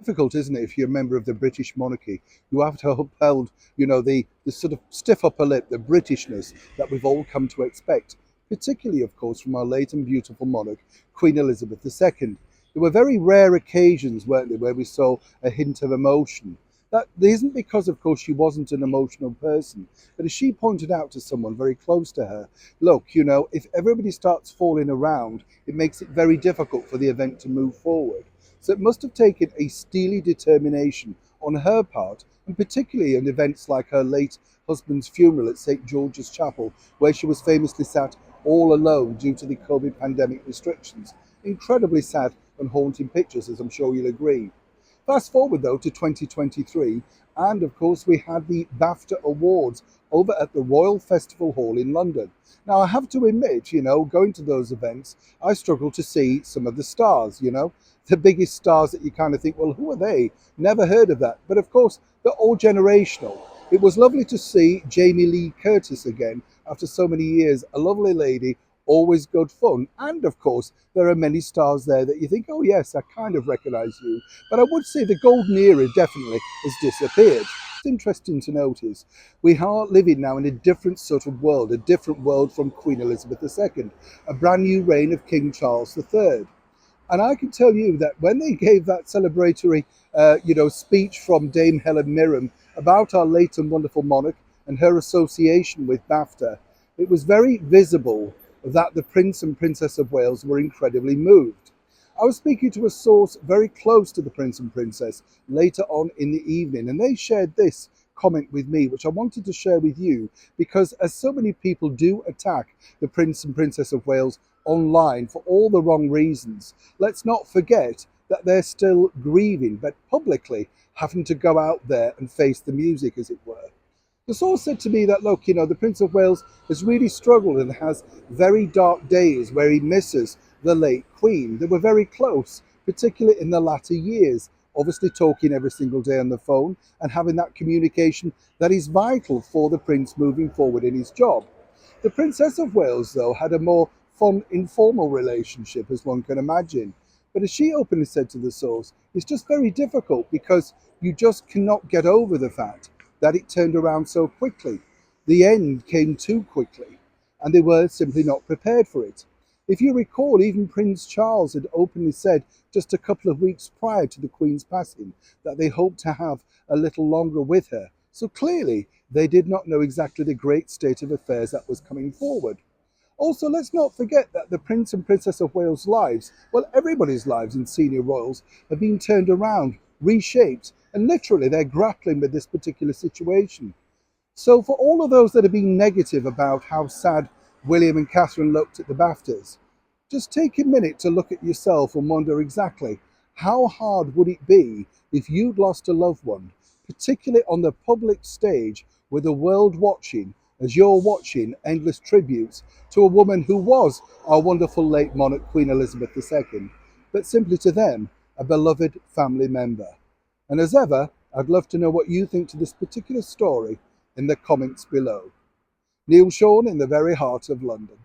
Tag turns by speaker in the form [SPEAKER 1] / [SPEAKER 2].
[SPEAKER 1] Difficult, isn't it, if you're a member of the British monarchy? You have to uphold, the sort of stiff upper lip, the Britishness that we've all come to expect, particularly, of course, from our late and beautiful monarch, Queen Elizabeth II. There were very rare occasions, weren't there, where we saw a hint of emotion. That isn't because, of course, she wasn't an emotional person, but as she pointed out to someone very close to her, look, if everybody starts falling around, it makes it very difficult for the event to move forward. So it must have taken a steely determination on her part, and particularly in events like her late husband's funeral at St. George's Chapel, where she was famously sat all alone due to the COVID pandemic restrictions. Incredibly sad and haunting pictures, as I'm sure you'll agree. Fast forward though to 2023, and of course we had the BAFTA Awards over at the Royal Festival Hall in London. Now I have to admit, going to those events, I struggle to see some of the stars, the biggest stars that you kind of think, well, who are they? Never heard of that. But of course, they're all generational. It was lovely to see Jamie Lee Curtis again after so many years, a lovely lady, always good fun. And of course, there are many stars there that you think, oh yes, I kind of recognize you. But I would say the golden era definitely has disappeared. It's interesting to notice we are living now in a different sort of world, a different world from Queen Elizabeth II, a brand new reign of King Charles III. And I can tell you that when they gave that celebratory, speech from Dame Helen Mirren about our late and wonderful monarch and her association with BAFTA, it was very visible that the Prince and Princess of Wales were incredibly moved. I was speaking to a source very close to the Prince and Princess later on in the evening, and they shared this comment with me, which I wanted to share with you because, as so many people do attack the Prince and Princess of Wales online for all the wrong reasons, let's not forget that they're still grieving, but publicly having to go out there and face the music, as it were. The source said to me that, look, the Prince of Wales has really struggled and has very dark days where he misses the late Queen. They were very close, particularly in the latter years, obviously talking every single day on the phone and having that communication that is vital for the Prince moving forward in his job. The Princess of Wales, though, had a more fun, informal relationship, as one can imagine. But as she openly said to the source, it's just very difficult because you just cannot get over the fact that it turned around so quickly. The end came too quickly, and they were simply not prepared for it. If you recall, even Prince Charles had openly said just a couple of weeks prior to the Queen's passing that they hoped to have a little longer with her. So clearly, they did not know exactly the great state of affairs that was coming forward. Also, let's not forget that the Prince and Princess of Wales' lives, well, everybody's lives in senior royals, have been turned around, reshaped, and literally they're grappling with this particular situation. So for all of those that have been negative about how sad William and Catherine looked at the BAFTAs, just take a minute to look at yourself and wonder exactly how hard would it be if you'd lost a loved one, particularly on the public stage with the world watching as you're watching endless tributes to a woman who was our wonderful late monarch, Queen Elizabeth II, but simply to them, a beloved family member. And as ever, I'd love to know what you think to this particular story in the comments below. Neil Sean in the very heart of London.